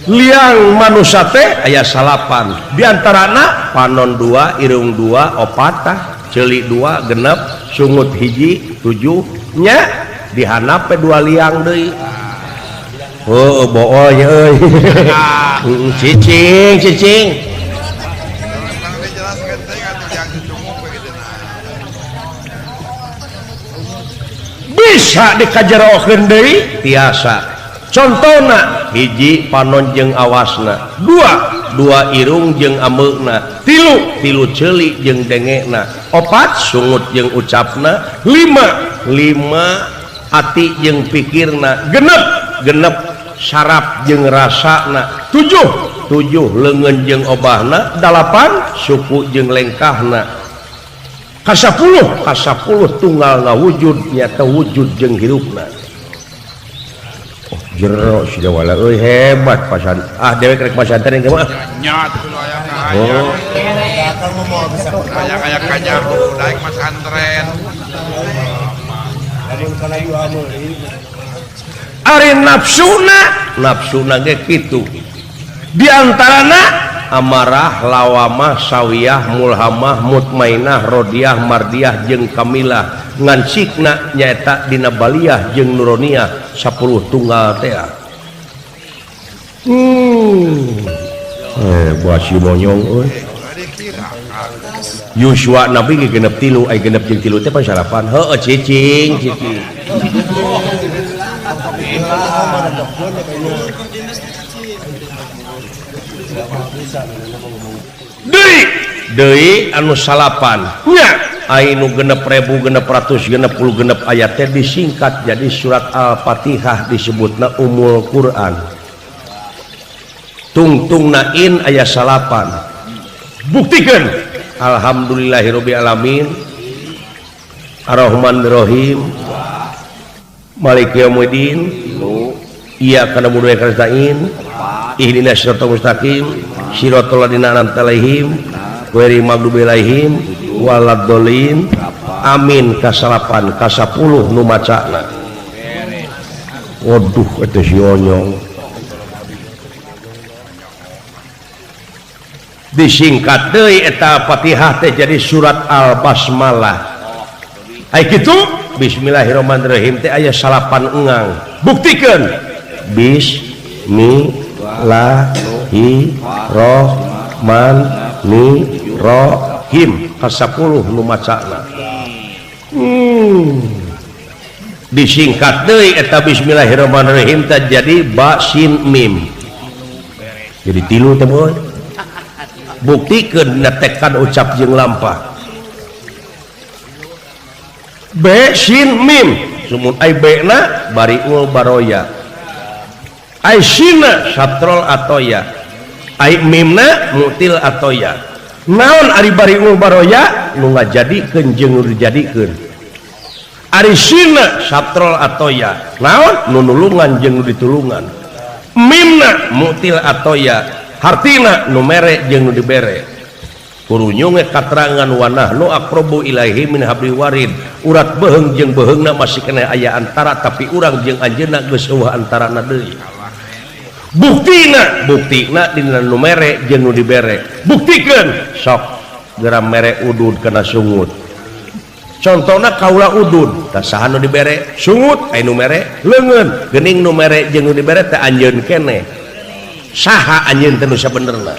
Liang manusia teh aya salapan. Di antarana panon 2, irung 2, opatah, ceuli 2, genep, sungut hiji, 7 nya dihanap 2 liang deui. Oh booy euy. Cicing. Bisa dikajerokeun deui tiasa. Contona hiji panon jeung awasna, 2 irung jeung ambeugna, 3 ceuli jeung dengena, 4 sungut jeung ucapna, 5 ati jeung pikirna, genep saraf jeung rasana, 7 leungeun jeung obahna, 8 suku jeung lengkahna, ka-10 tunggalna wujud nyata wujud jeung hirupna. Jero sudah wala euy hebat pasan dewek rek pasantren ge mah nyat kudu aya kahayan datang mau bisa aya kajah daek pasantren ari nafsuna ge kitu di antarana amarah lawamah sawiyah mulhamah mutmainah rodiyah mardiyah jeung kamilah ngancikna nyaeta dina baliyah jeung nuroniyah 10 tunggal teh. Basi monyong euy. Yuswa nabi ge genep 3 ai genep jeung 3 teh pan salapan. Heueuh cicing. Deui anu salapan nya anu genep 1000 ayat teh disingkat jadi surat Al-Fatihah disebutna Ummul Quran. Tungtungna in aya salapan. Buktikeun alhamdulillahirabbil alamin arrahmanirrahim maliki yaumiddin iyyaka na'budu wa iyyaka nasta'in ihdinas siratal mustaqim siratal ladzina an'amta 'alaihim ghairil maghdubi 'alaihim waladdallin. Amin kasalapan ka10 nu macana. Waduh eta si onyong. Disingkat deui eta Fatihah teh jadi surat Al-Basmalah. Ai kitu bismillahirrahmanirrahim teh aya salapan engang. Buktikeun bismillahirrahmanirrahim ka10 nu macana. Disingkat deui eta bismillahirrahmanirrahim teh jadi ba sin mim. Jadi 3 teh boy. Buktikeun netekan ucap jeung lampah. B sin mim sumun ai B na bariul baroya ai sinna satrol atoya ai mimna mutil atoya. Naon ari bariul baroya nu ngajadikeun jeung nu dijadikeun. Ari sinna satrol atoya naon nu nulungan jeung nu ditulungan. Mimna mutil atoya hartina nu mere jeung nu dibere. Kurunyung katerangan wanah nu aqrabu ilaihi min habli warid. Urat beheung jeung beheungna masih kena aya antara tapi urang jeung anjeunna geus eueuh antarana deui. Buktina dina nu mere jeung nu dibere. Buktikeun sok geura mere udud kana sungut. Contona kaula udud tah saha nu dibere sungut aya nu mere leungeun geuning nu mere jeung nu dibere teh anjeun keneh. Saha anjeun teh nu sabenerna?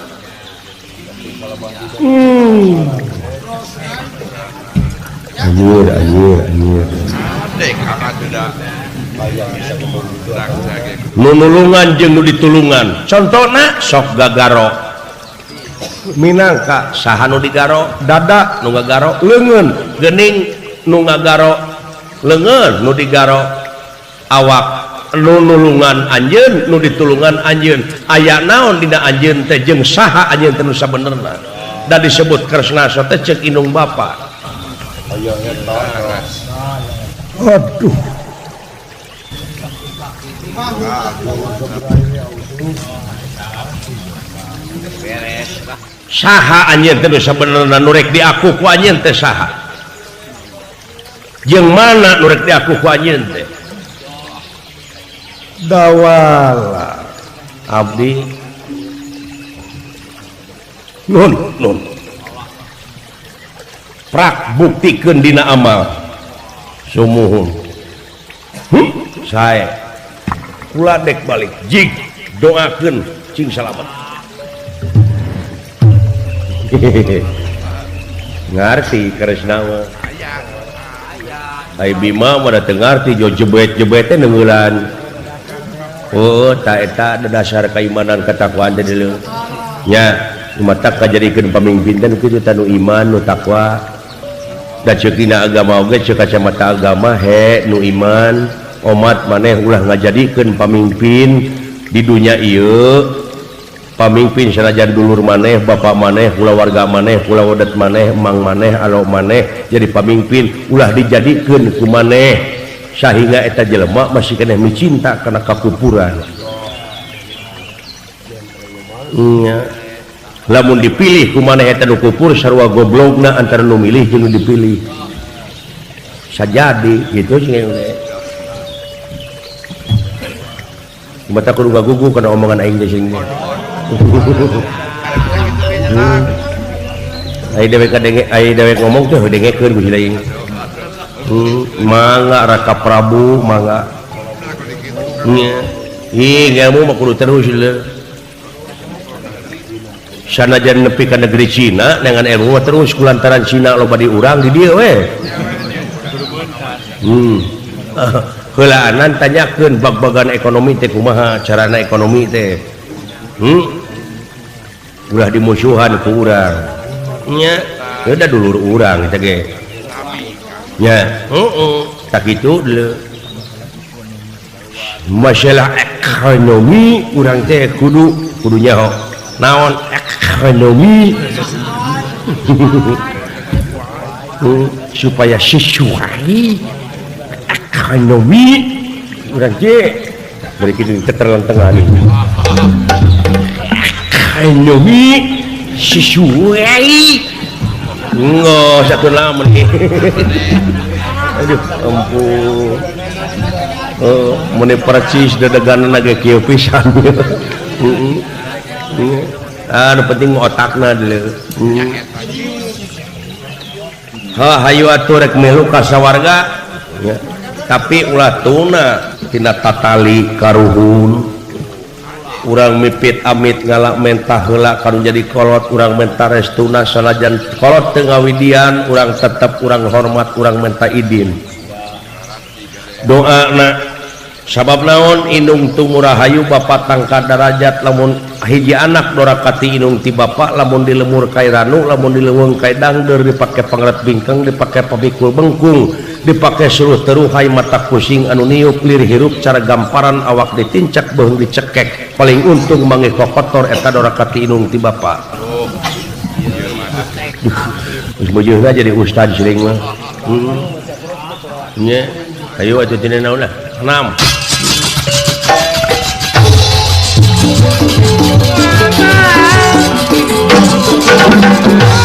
Anjir. Nu nulungan jeung nu ditulungan. Contona sok gagaro. Minangka saha nu digaro? Dada nu ngagaro leungeun, geuning nu ngagaro leungeun, nu digaro awak. Nu nulungan anjeun nu ditulungan anjeun. Aya naon dina anjeun teh jeung saha anjeun teh nu sabenerna? Da disebut kresna teh ceuk indung bapa. Aya eta. Aduh. Saha anjeun teh nu sabenerna nu rek diaku ku anjeun teh saha? Jeung mana nu rek diaku ku anjeun teh? Dawala abdi nun prak buktikeun dina amal sumuhun. Sae kula dek balik jig doakeun cing salamet. Ngarti kresna mah ai Bima mah teu ngarti jo jebet-jebet teh neungeulan. Oh tak eta dasar keimanan ketakwaan teh deuleu nya mata kajadikeun pamimpin teh kitu tanu iman nu takwa da ceuk dina agama oge ceuk kacamata agama he nu iman umat maneh ulah ngajadikeun pamimpin di dunia ieu. Pamimpin sanajan dulur maneh bapak maneh kulawarga maneh kulawadat maneh emang maneh alo maneh jadi pamimpin ulah dijadikeun ku maneh sehingga eta jelema masih kena mencinta karena kakupuran. Lamun dipilih kumaneh eta nu kupur sarua goblokna antara nu milih jeung nu dipilih. Sajadi gitu sih. Mata kudu gagugu kana omongan aing teh sing. Ai dewek ngomong teh dengekeun ku si aing. mangga Raka Prabu mangga ilmu mah kudu terus sanajan nepi ka negeri Cina dengan ilmu terus kulantaran Cina loba di urang di dieu we heulaanan tanyakeun bag-bagan ekonomi teh kumaha carana ekonomi teh ulah dimusuhan ku urang nya udah dulur urang teh ge nya tak kitu deuleu masalah ekonomi urang teh kudu nyaho naon ekonomi supaya sesuai ekonomi urang teh bari kitu terlenteng ekonomi sesuai nggak satu lama nih aduh ampun meni percis dadegan lagi kieu pisan anu penting otakna dulu hayu atuh rek melu ka sawarga ya. Tapi ulah tuna tina tatali karuhun urang mipit amit ngalak mentah heula kanu jadi kolot urang menta restuna sanajan kolot teu ngawidian urang tetep urang hormat urang menta idin doana sabab naon indung tumurahayu bapak tangka derajat lamun hiji anak dorakati indung ti bapak lamun dilemur kai ranu lamun dileung kai dangder dipake pangret bingkeng dipake pabikul bengkung dipake suruh teruhai mata pusing anu niup lir hirup cara gamparan awak ditincak beung dicekek paling untung mangge kokotor eta dorakati indung ti bapak beujeuna jadi ustad sering mah nya ayo atuh tina naon lah 6 Thank you.